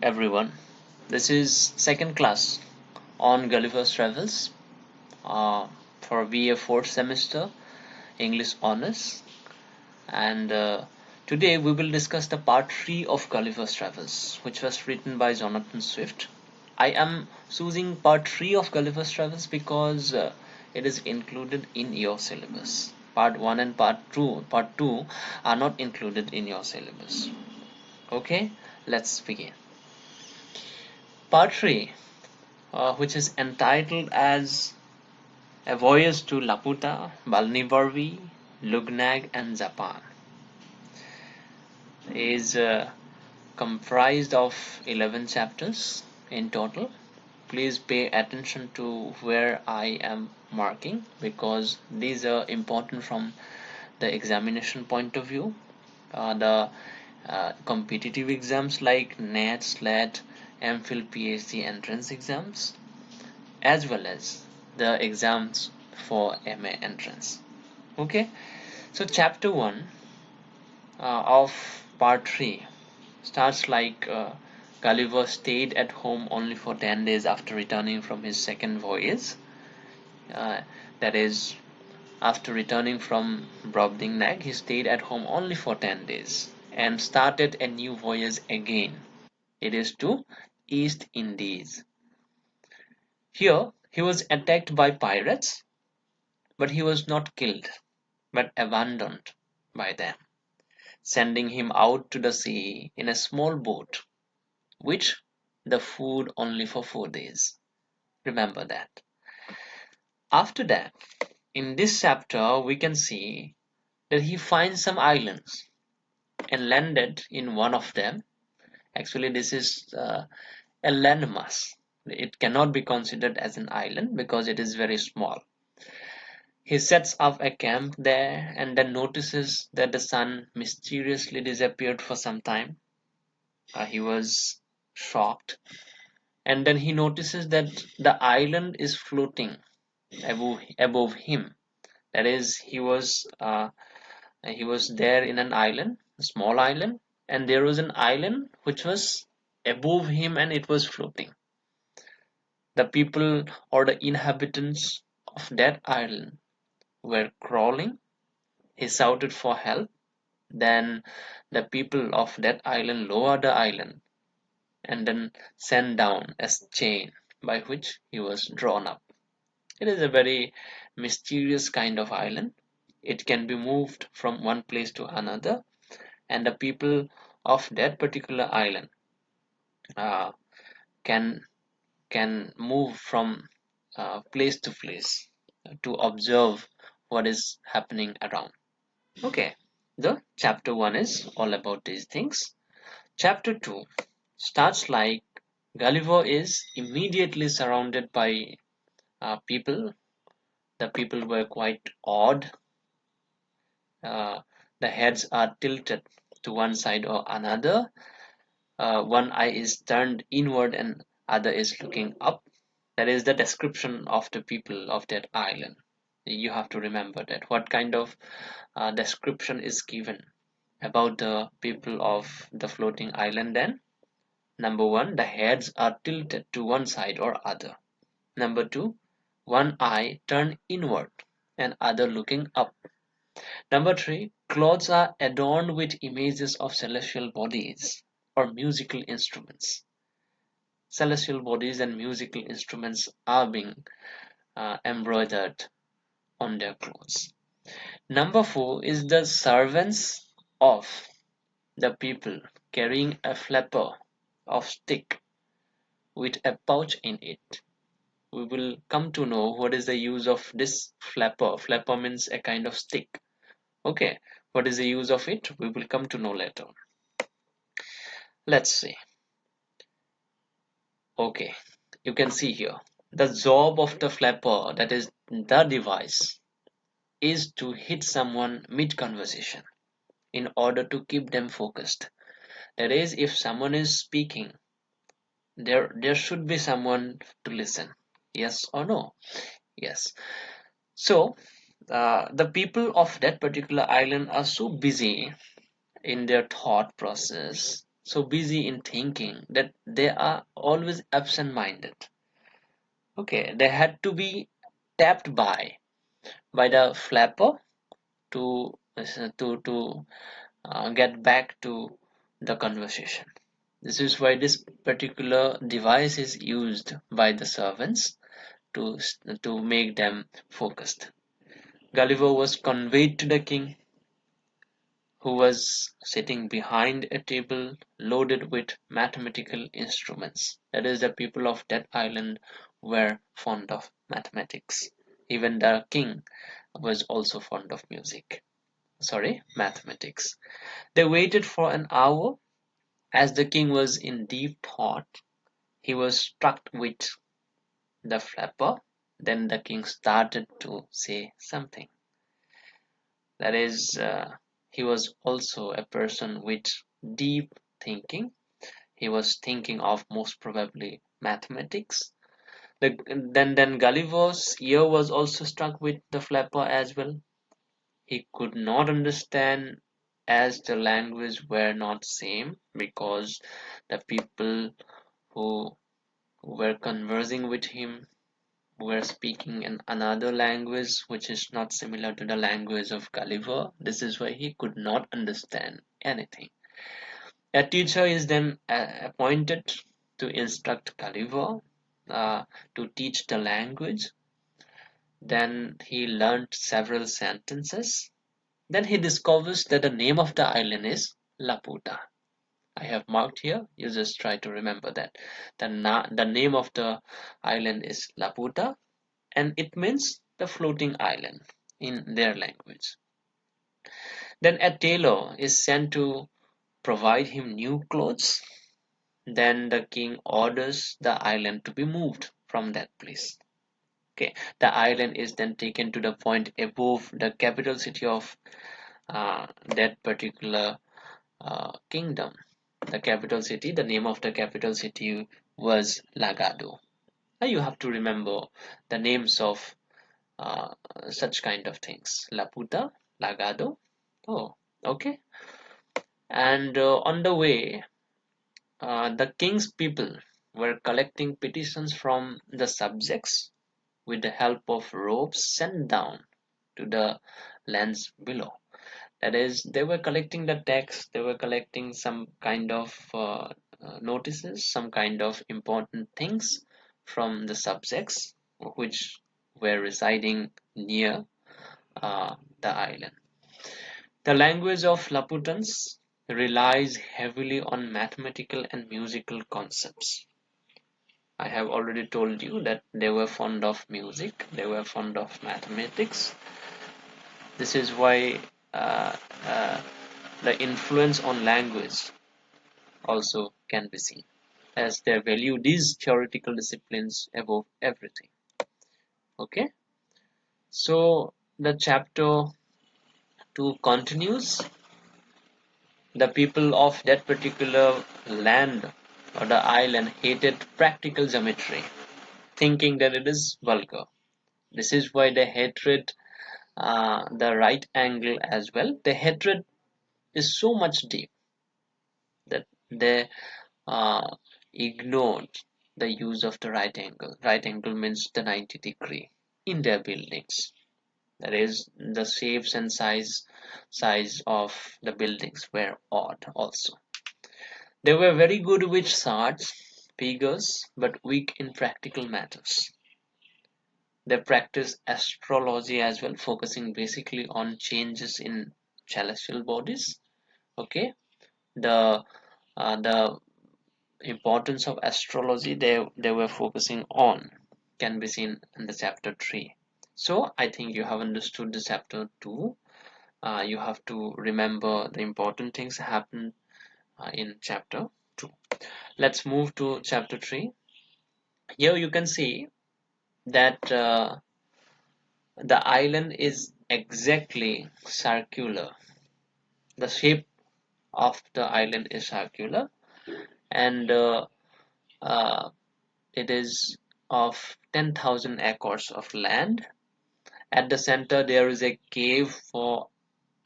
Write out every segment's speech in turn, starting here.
everyone. This is second class on Gulliver's Travels uh, for BA fourth semester English Honors, and today we will discuss the part 3 of Gulliver's Travels, which was written by Jonathan Swift. I am choosing part 3 of Gulliver's Travels because it is included in your syllabus. Part 1 and part 2 are not included in your syllabus. Okay, let's begin. Part 3, which is entitled as A Voyage to Laputa, Balnibarvi, Lugnag and Japan, is comprised of 11 chapters in total. Please pay attention to where I am marking because these are important from the examination point of view. The competitive exams like NET, SLAT, MPhil, PhD entrance exams, as well as the exams for MA entrance. Okay, so chapter 1 of part 3 starts like Gulliver stayed at home only for 10 days after returning from his second voyage. Uh, that is, after returning from Brobdingnag, he stayed at home only for 10 days and started a new voyage again. It is to East Indies. Here, he was attacked by pirates, but he was not killed, but abandoned by them, sending him out to the sea in a small boat, which the food only for 4 days. Remember that. After that, in this chapter, we can see that he finds some islands and landed in one of them. Actually, this is a landmass. It cannot be considered as an island because it is very small. He sets up a camp there and then notices that the sun mysteriously disappeared for some time. He was shocked, and then he notices that the island is floating above him. That is, he was there in an island, a small island, and there was an island which was above him and it was floating. The people or the inhabitants of that island were crawling. He shouted for help. Then the people of that island lowered the island and then sent down a chain by which he was drawn up. It is a very mysterious kind of island. It can be moved from one place to another, and the people of that particular island uh, can move from place to place to observe what is happening around. Okay, the chapter 1 is all about these things. Chapter 2 starts like Gulliver is immediately surrounded by people. The people were quite odd. Uh, the heads are tilted to one side or another. One eye is turned inward and other is looking up. That is the description of the people of that island. You have to remember that. What kind of description is given about the people of the floating island then? Number one, the heads are tilted to one side or other. Number two, one eye turned inward and other looking up. Number three, clothes are adorned with images of celestial bodies or musical instruments. Celestial bodies and musical instruments are being embroidered on their clothes. Number four is the servants of the people carrying a flapper of stick with a pouch in it. We will come to know what is the use of this flapper. Flapper means a kind of stick. Okay, what is the use of it? We will come to know later. Let's see. Okay, you can see here. The job of the flapper, that is the device, is to hit someone mid-conversation in order to keep them focused. That is, if someone is speaking, there should be someone to listen. Yes or no? Yes. So, the people of that particular island are so busy in their thought process so busy in thinking that they are always absent-minded. Okay, they had to be tapped by the flapper to get back to the conversation. This is why this particular device is used by the servants to make them focused. Gulliver was conveyed to the king, who was sitting behind a table loaded with mathematical instruments. That is, the people of that island were fond of mathematics. Even the king was also fond of music. Sorry, mathematics. They waited for an hour. As the king was in deep thought, he was struck with the flapper. Then the king started to say something. That is, he was also a person with deep thinking. He was thinking of most probably mathematics. Then Gulliver's ear was also struck with the flapper as well. He could not understand, as the language were not same, because the people who were conversing with him were speaking in another language which is not similar to the language of Gulliver. This is why he could not understand anything. A teacher is then appointed to instruct Gulliver, uh, to teach the language. Then he learned several sentences. Then he discovers that the name of the island is Laputa. I have marked here. You just try to remember that. The name of the island is Laputa, and it means the floating island in their language. Then a tailor is sent to provide him new clothes. Then the king orders the island to be moved from that place. Okay, the island is then taken to the point above the capital city of that particular kingdom. The capital city, the name of the capital city was Lagado. Now you have to remember the names of uh, such kind of things. Laputa, Lagado. Oh, okay. And on the way, the king's people were collecting petitions from the subjects with the help of ropes sent down to the lands below. That is, they were collecting the tax, they were collecting some kind of notices, some kind of important things from the subjects which were residing near the island. The language of Laputans relies heavily on mathematical and musical concepts. I have already told you that they were fond of music, they were fond of mathematics. This is why uh, uh, the influence on language also can be seen, as they value these theoretical disciplines above everything. Okay, so the chapter 2 continues. The people of that particular land or the island hated practical geometry, thinking that it is vulgar. This is why they hated the right angle as well. The hatred is so much deep that they uh, ignored the use of the right angle. Right angle means the 90-degree in their buildings. That is, the shapes and size of the buildings were odd also. They were very good with charts, figures, but weak in practical matters. They practiced astrology as well, focusing basically on changes in celestial bodies. Okay, the the importance of astrology they were focusing on can be seen in the chapter 3. So I think you have understood the chapter 2. You have to remember the important things happen in chapter 2. Let's move to chapter 3. Here you can see that the island is exactly circular. The shape of the island is circular, and uh, it is of 10,000 acres of land. At the center, there is a cave for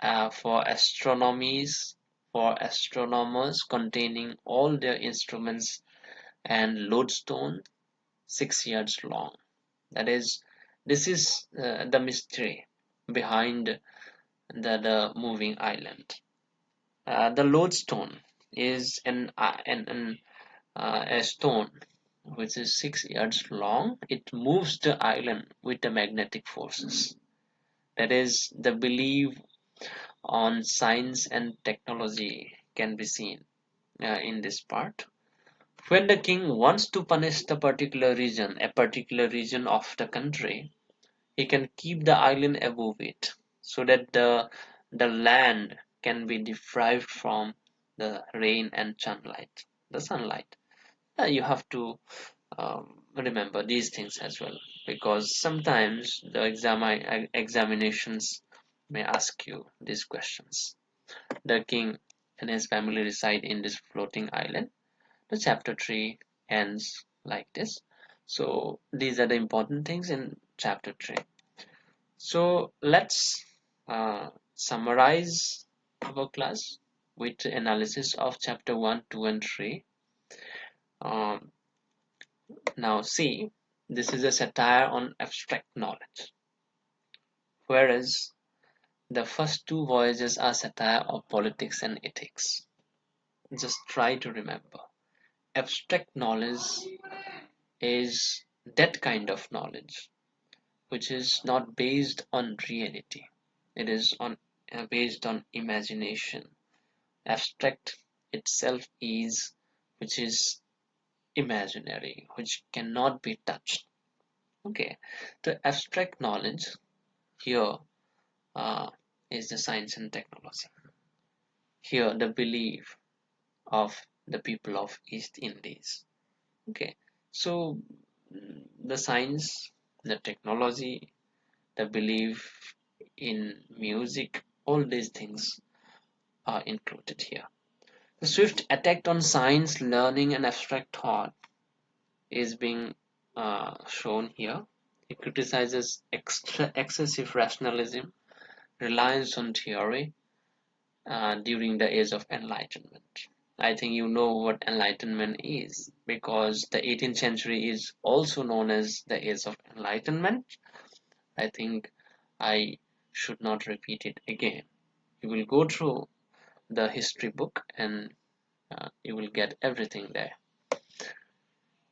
astronomies, for astronomers containing all their instruments and lodestone 6 yards long. That is, this is the mystery behind the moving island. The lodestone is a stone which is 6 yards long. It moves the island with the magnetic forces. That is, the belief on science and technology can be seen in this part. When the king wants to punish the particular region, a particular region of the country, he can keep the island above it so that the land can be deprived from the rain and sunlight. The sunlight. You have to remember these things as well, because sometimes the examinations may ask you these questions. The king and his family reside in this floating island. The chapter 3 ends like this. So these are the important things in chapter 3. So let's summarize our class with analysis of chapter 1, 2 and 3. Um, Now see, this is a satire on abstract knowledge, whereas the first two voyages are satire of politics and ethics. Just try to remember. Abstract knowledge is that kind of knowledge which is not based on reality. It is based on imagination. Abstract itself is which is imaginary, which cannot be touched. Okay, the abstract knowledge here uh, is the science and technology. Here, the belief of the people of East Indies. Okay, so the science, the technology, the belief in music, all these things are included here. The swift attack on science, learning, and abstract thought is being shown here. It criticizes excessive rationalism, reliance on theory during the age of enlightenment. I think you know what enlightenment is, because the 18th century is also known as the age of enlightenment. I think I should not repeat it again. You will go through the history book and you will get everything there.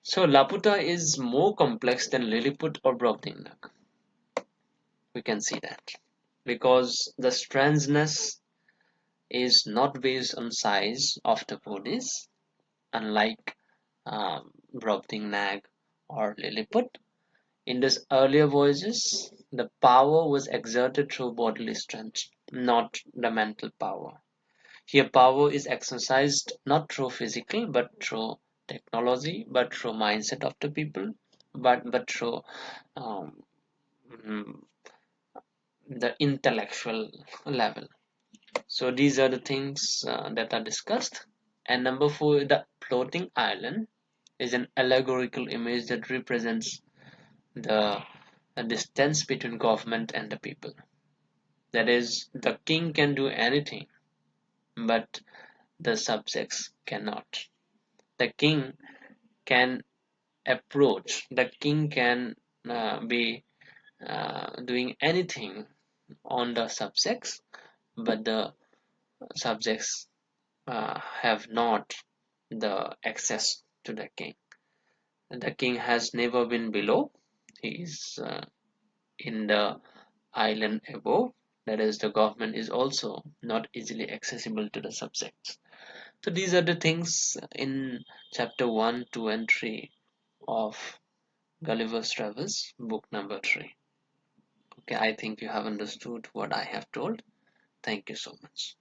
So Laputa is more complex than Lilliput or Brobdingnag. We can see that because the strangeness is not based on size of the bodies, unlike Brobdingnag or Lilliput. In these earlier voyages, the power was exerted through bodily strength, not the mental power. Here, power is exercised not through physical, but through technology, but through mindset of the people, but through um, mm, the intellectual level. So these are the things that are discussed. And number 4, the floating island is an allegorical image that represents the distance between government and the people. That is, the king can do anything, but the subjects cannot. The king can approach, the king can be doing anything on the subjects, but the subjects have not the access to the king. The king has never been below, he is in the island above. That is, the government is also not easily accessible to the subjects. So these are the things in chapter 1, 2 and 3 of Gulliver's Travels, book number 3. Okay, I think you have understood what I have told. Thank you so much.